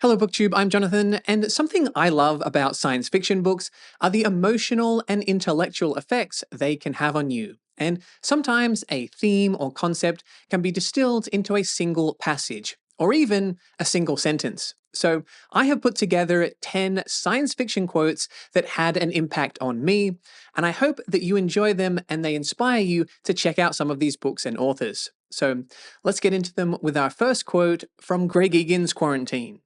Hello BookTube, I'm Jonathan, and something I love about science fiction books are the emotional and intellectual effects they can have on you. And sometimes a theme or concept can be distilled into a single passage, or even a single sentence. So I have put together 10 science fiction quotes that had an impact on me, and I hope that you enjoy them and they inspire you to check out some of these books and authors. So let's get into them with our first quote from Greg Egan's Quarantine.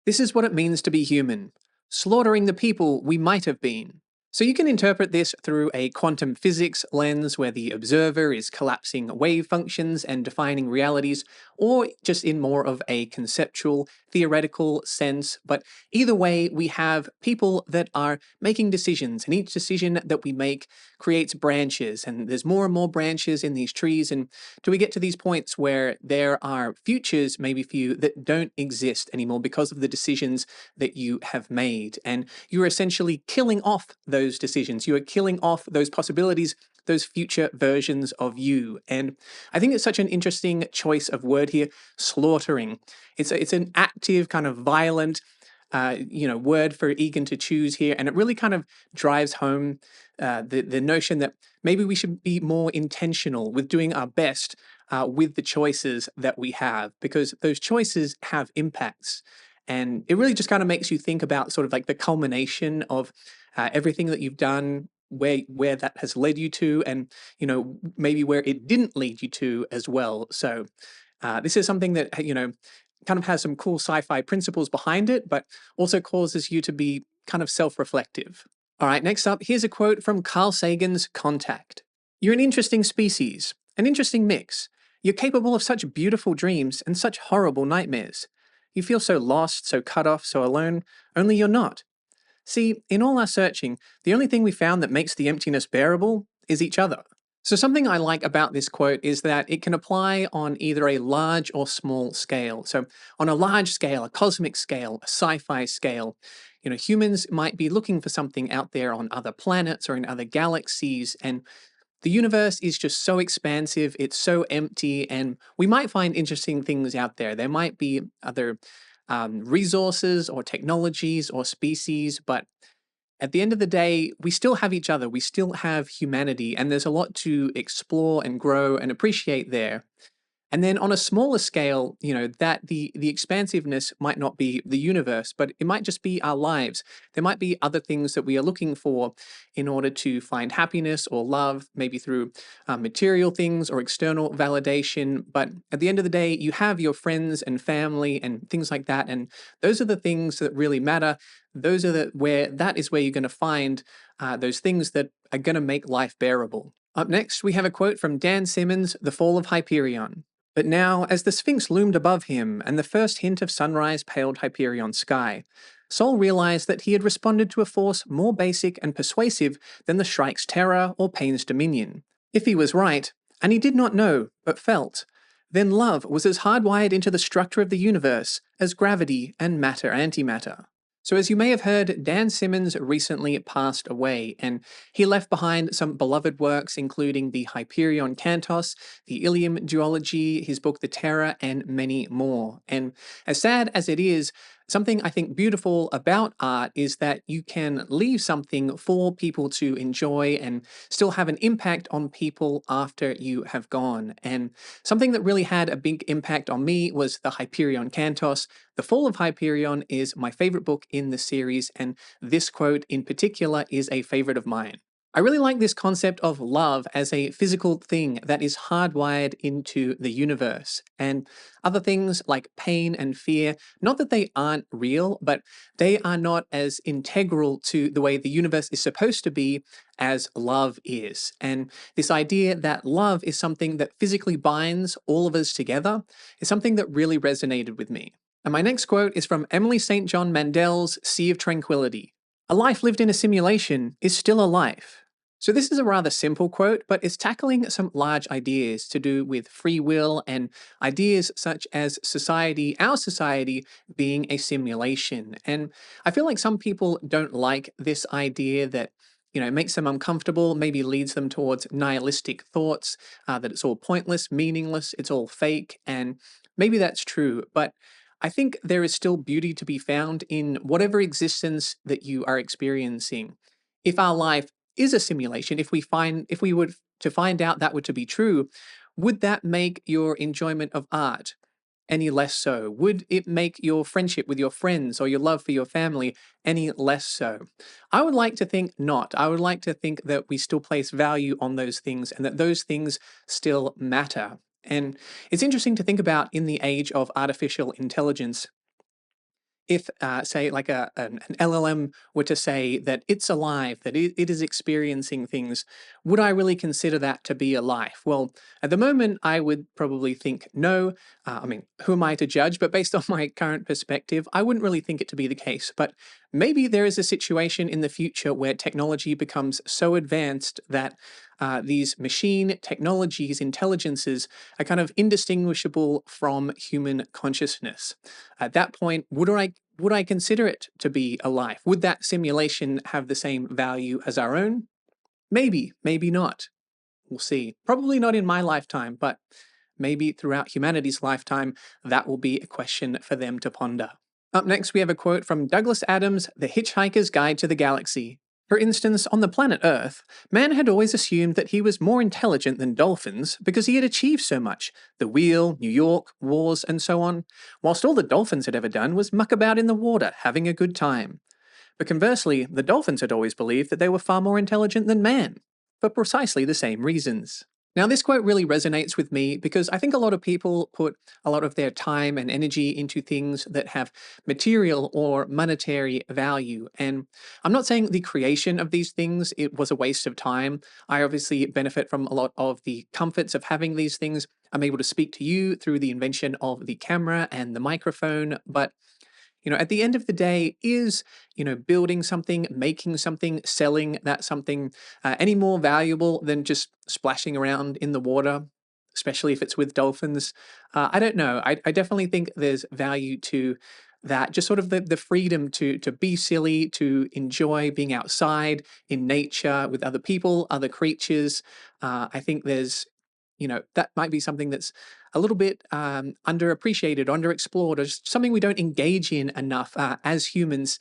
This is what it means to be human, slaughtering the people we might have been. So you can interpret this through a quantum physics lens where the observer is collapsing wave functions and defining realities, or just in more of a conceptual, theoretical sense. But either way, we have people that are making decisions, and each decision that we make creates branches, and there's more and more branches in these trees, and do we get to these points where there are futures, maybe for you, that don't exist anymore because of the decisions that you have made, and you're essentially killing off those decisions. You are killing off those possibilities, those future versions of you. And I think it's such an interesting choice of word here, slaughtering. It's an active, kind of violent, word for Egan to choose here, and it really kind of drives home the notion that maybe we should be more intentional with doing our best with the choices that we have, because those choices have impacts. And it really just kind of makes you think about sort of like the culmination of everything that you've done, where that has led you to, and maybe where it didn't lead you to as well. So this is something that kind of has some cool sci-fi principles behind it, but also causes you to be kind of self-reflective. All right, next up, here's a quote from Carl Sagan's Contact. "You're an interesting species, an interesting mix. You're capable of such beautiful dreams and such horrible nightmares. You feel so lost, so cut off, so alone, only you're not. See, in all our searching, the only thing we found that makes the emptiness bearable is each other." So something I like about this quote is that it can apply on either a large or small scale. So on a large scale, a cosmic scale, a sci-fi scale, humans might be looking for something out there on other planets or in other galaxies, and the universe is just so expansive, it's so empty, and we might find interesting things out there. There might be other resources or technologies or species, but at the end of the day, we still have each other, we still have humanity, and there's a lot to explore and grow and appreciate there. And then on a smaller scale, that the expansiveness might not be the universe, but it might just be our lives. There might be other things that we are looking for in order to find happiness or love, maybe through material things or external validation. But at the end of the day, you have your friends and family and things like that, and those are the things that really matter. That is where you're going to find those things that are going to make life bearable. Up next, we have a quote from Dan Simmons' The Fall of Hyperion. "But now, as the Sphinx loomed above him and the first hint of sunrise paled Hyperion's sky, Sol realized that he had responded to a force more basic and persuasive than the Shrike's terror or Pain's dominion. If he was right, and he did not know, but felt, then love was as hardwired into the structure of the universe as gravity and matter-antimatter." So as you may have heard, Dan Simmons recently passed away, and he left behind some beloved works including the Hyperion Cantos, the Ilium duology, his book The Terror, and many more. And as sad as it is, something I think beautiful about art is that you can leave something for people to enjoy and still have an impact on people after you have gone. And something that really had a big impact on me was the Hyperion Cantos. The Fall of Hyperion is my favorite book in the series, and this quote in particular is a favorite of mine. I really like this concept of love as a physical thing that is hardwired into the universe, and other things like pain and fear, not that they aren't real, but they are not as integral to the way the universe is supposed to be as love is. And this idea that love is something that physically binds all of us together is something that really resonated with me. And my next quote is from Emily St. John Mandel's Sea of Tranquility. "A life lived in a simulation is still a life." So this is a rather simple quote, but it's tackling some large ideas to do with free will and ideas such as our society being a simulation. And I feel like some people don't like this idea that makes them uncomfortable, maybe leads them towards nihilistic thoughts, that it's all pointless, meaningless, it's all fake, and maybe that's true. But I think there is still beauty to be found in whatever existence that you are experiencing. If our life is a simulation, if we were to find out that were to be true, would that make your enjoyment of art any less so? Would it make your friendship with your friends or your love for your family any less so? I would like to think not. I would like to think that we still place value on those things and that those things still matter. And it's interesting to think about in the age of artificial intelligence if, say, like an LLM were to say that it's alive, that it is experiencing things, would I really consider that to be a life? Well, at the moment, I would probably think no. I mean, who am I to judge? But based on my current perspective, I wouldn't really think it to be the case. But maybe there is a situation in the future where technology becomes so advanced that these machine technologies, intelligences, are kind of indistinguishable from human consciousness. At that point, would I consider it to be a life? Would that simulation have the same value as our own? Maybe, maybe not. We'll see. Probably not in my lifetime, but maybe throughout humanity's lifetime, that will be a question for them to ponder. Up next, we have a quote from Douglas Adams' The Hitchhiker's Guide to the Galaxy. For instance, on the planet Earth, man had always assumed that he was more intelligent than dolphins because he had achieved so much the wheel, New York, wars, and so on, whilst all the dolphins had ever done was muck about in the water, having a good time. But conversely, the dolphins had always believed that they were far more intelligent than man, for precisely the same reasons. Now, this quote really resonates with me because I think a lot of people put a lot of their time and energy into things that have material or monetary value. And I'm not saying the creation of these things it was a waste of time. I obviously benefit from a lot of the comforts of having these things. I'm able to speak to you through the invention of the camera and the microphone, but at the end of the day, is, building something, making something, selling that something any more valuable than just splashing around in the water, especially if it's with dolphins? I don't know. I definitely think there's value to that, just sort of the freedom to be silly, to enjoy being outside in nature with other people, other creatures. I think that might be something that's a little bit underappreciated, underexplored, or just something we don't engage in enough as humans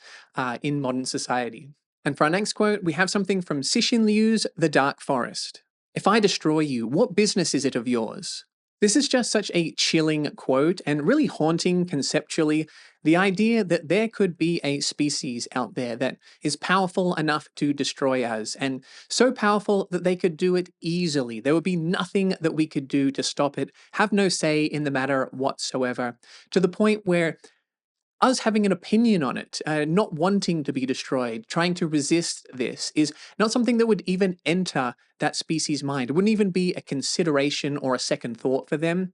in modern society. And for our next quote, we have something from Cixin Liu's The Dark Forest. If I destroy you, what business is it of yours? This is just such a chilling quote and really haunting conceptually. The idea that there could be a species out there that is powerful enough to destroy us, and so powerful that they could do it easily. There would be nothing that we could do to stop it, have no say in the matter whatsoever, to the point where us having an opinion on it, not wanting to be destroyed, trying to resist this, is not something that would even enter that species' mind. It wouldn't even be a consideration or a second thought for them.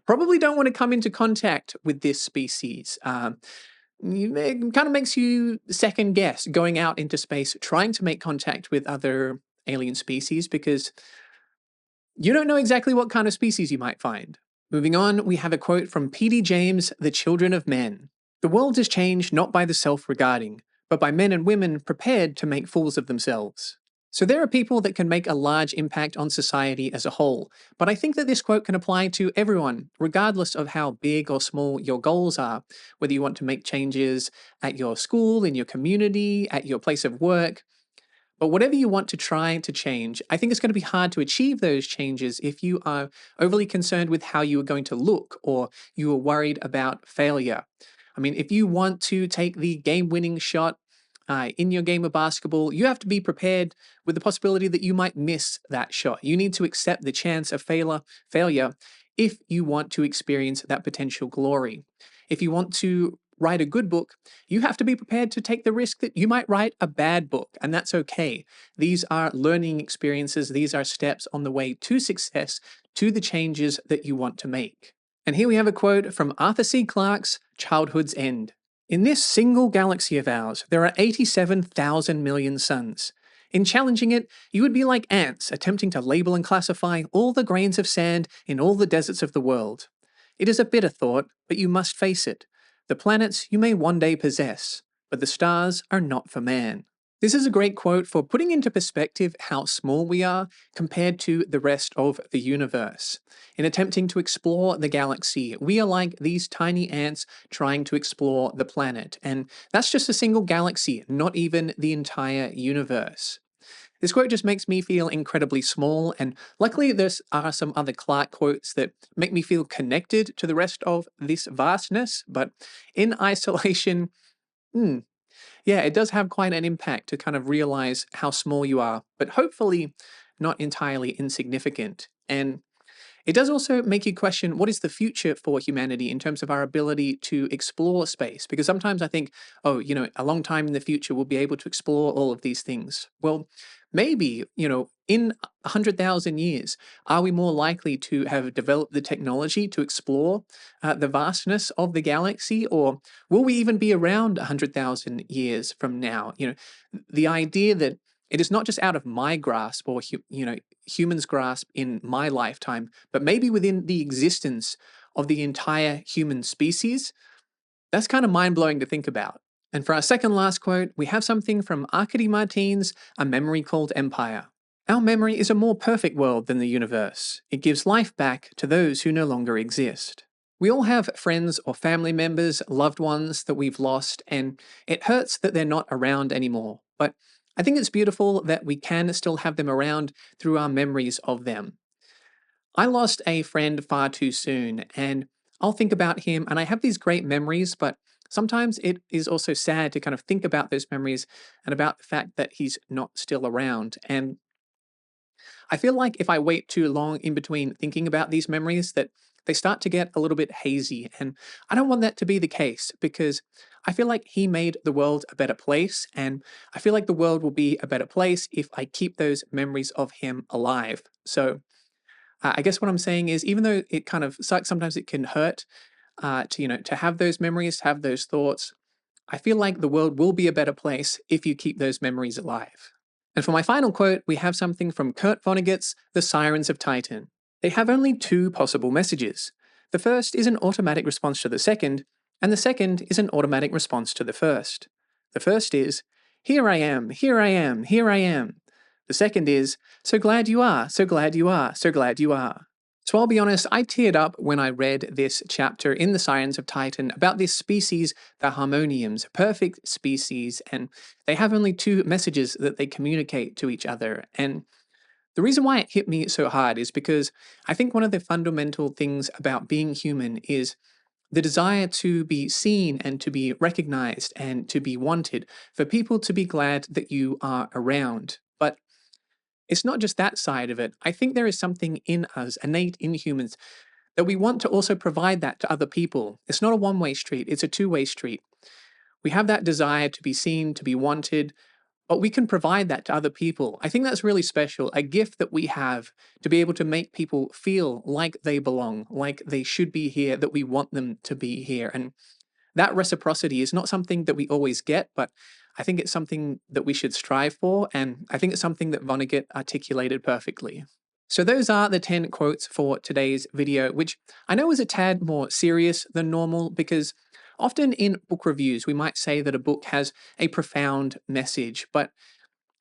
Probably don't want to come into contact with this species. It kind of makes you second guess going out into space, trying to make contact with other alien species because you don't know exactly what kind of species you might find. Moving on, we have a quote from P.D. James' The Children of Men. The world is changed not by the self-regarding, but by men and women prepared to make fools of themselves. So there are people that can make a large impact on society as a whole, but I think that this quote can apply to everyone, regardless of how big or small your goals are, whether you want to make changes at your school, in your community, at your place of work. But whatever you want to try to change, I think it's going to be hard to achieve those changes if you are overly concerned with how you are going to look or you are worried about failure. I mean, if you want to take the game-winning shot in your game of basketball, you have to be prepared with the possibility that you might miss that shot. You need to accept the chance of failure if you want to experience that potential glory. If you want to write a good book, you have to be prepared to take the risk that you might write a bad book, and that's okay. These are learning experiences. These are steps on the way to success, to the changes that you want to make. And here we have a quote from Arthur C. Clarke's Childhood's End. In this single galaxy of ours, there are 87,000 million suns. In challenging it, you would be like ants attempting to label and classify all the grains of sand in all the deserts of the world. It is a bitter thought, but you must face it. The planets you may one day possess, but the stars are not for man. This is a great quote for putting into perspective how small we are compared to the rest of the universe. In attempting to explore the galaxy, we are like these tiny ants trying to explore the planet, and that's just a single galaxy, not even the entire universe. This quote just makes me feel incredibly small, and luckily, there are some other Clarke quotes that make me feel connected to the rest of this vastness, but in isolation, hmm, yeah, it does have quite an impact to kind of realize how small you are, but hopefully not entirely insignificant. And it does also make you question what is the future for humanity in terms of our ability to explore space. Because sometimes I think, oh, a long time in the future we'll be able to explore all of these things. Well, maybe, in 100,000 years, are we more likely to have developed the technology to explore the vastness of the galaxy? Or will we even be around 100,000 years from now? The idea that it is not just out of my grasp or humans' grasp in my lifetime, but maybe within the existence of the entire human species, that's kind of mind blowing to think about. And for our second last quote, we have something from Arkady Martine's A Memory Called Empire. Our memory is a more perfect world than the universe. It gives life back to those who no longer exist. We all have friends or family members, loved ones that we've lost, and it hurts that they're not around anymore. But I think it's beautiful that we can still have them around through our memories of them. I lost a friend far too soon, and I'll think about him, and I have these great memories, but sometimes it is also sad to kind of think about those memories and about the fact that he's not still around. And I feel like if I wait too long in between thinking about these memories, that they start to get a little bit hazy. And I don't want that to be the case because I feel like he made the world a better place. And I feel like the world will be a better place if I keep those memories of him alive. So I guess what I'm saying is, even though it kind of sucks, sometimes it can hurt to have those memories, have those thoughts. I feel like the world will be a better place if you keep those memories alive. And for my final quote, we have something from Kurt Vonnegut's The Sirens of Titan. They have only two possible messages. The first is an automatic response to the second, and the second is an automatic response to the first. The first is, here I am, here I am, here I am. The second is, so glad you are, so glad you are, so glad you are. So I'll be honest, I teared up when I read this chapter in The Sirens of Titan about this species, the Harmoniums, a perfect species, and they have only two messages that they communicate to each other. And the reason why it hit me so hard is because I think one of the fundamental things about being human is the desire to be seen and to be recognized and to be wanted, for people to be glad that you are around. But it's not just that side of it. I think there is something in us, innate in humans, that we want to also provide that to other people. It's not a one-way street, it's a two-way street. We have that desire to be seen, to be wanted, but we can provide that to other people. I think that's really special, a gift that we have to be able to make people feel like they belong, like they should be here, that we want them to be here. And that reciprocity is not something that we always get, but I think it's something that we should strive for, and I think it's something that Vonnegut articulated perfectly. So those are the 10 quotes for today's video, which I know is a tad more serious than normal because often in book reviews, we might say that a book has a profound message, but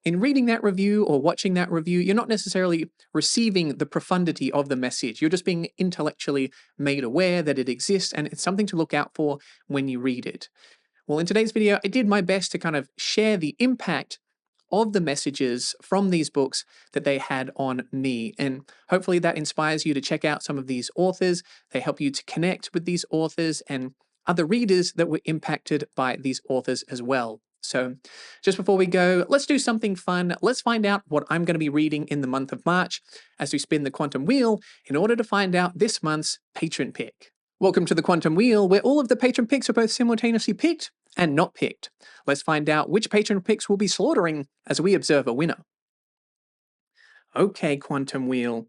in reading that review or watching that review, you're not necessarily receiving the profundity of the message. You're just being intellectually made aware that it exists, and it's something to look out for when you read it. Well, in today's video, I did my best to kind of share the impact of the messages from these books that they had on me. And hopefully that inspires you to check out some of these authors. They help you to connect with these authors and other readers that were impacted by these authors as well. So just before we go, let's do something fun. Let's find out what I'm going to be reading in the month of March as we spin the quantum wheel in order to find out this month's patron pick. Welcome to the Quantum Wheel, where all of the patron picks are both simultaneously picked and not picked. Let's find out which patron picks we'll be slaughtering as we observe a winner. Okay, Quantum Wheel.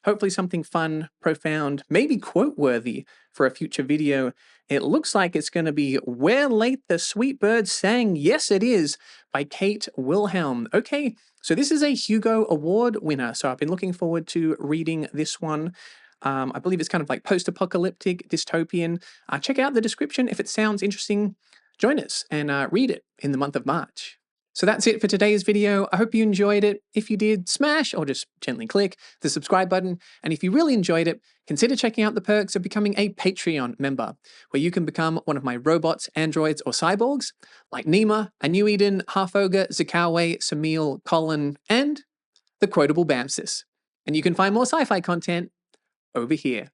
Hopefully something fun, profound, maybe quote-worthy for a future video. It looks like it's going to be Where Late the Sweet Bird Sang, Yes It Is, by Kate Wilhelm. Okay, so this is a Hugo Award winner, so I've been looking forward to reading this one. I believe it's kind of like post-apocalyptic, dystopian. Check out the description if it sounds interesting. Join us and read it in the month of March. So that's it for today's video. I hope you enjoyed it. If you did, smash or just gently click the subscribe button. And if you really enjoyed it, consider checking out the perks of becoming a Patreon member, where you can become one of my robots, androids, or cyborgs, like Nima, Anu Eden, Half-Ogre, Zakawe, Samil, Colin, and the quotable Bamsis. And you can find more sci-fi content over here.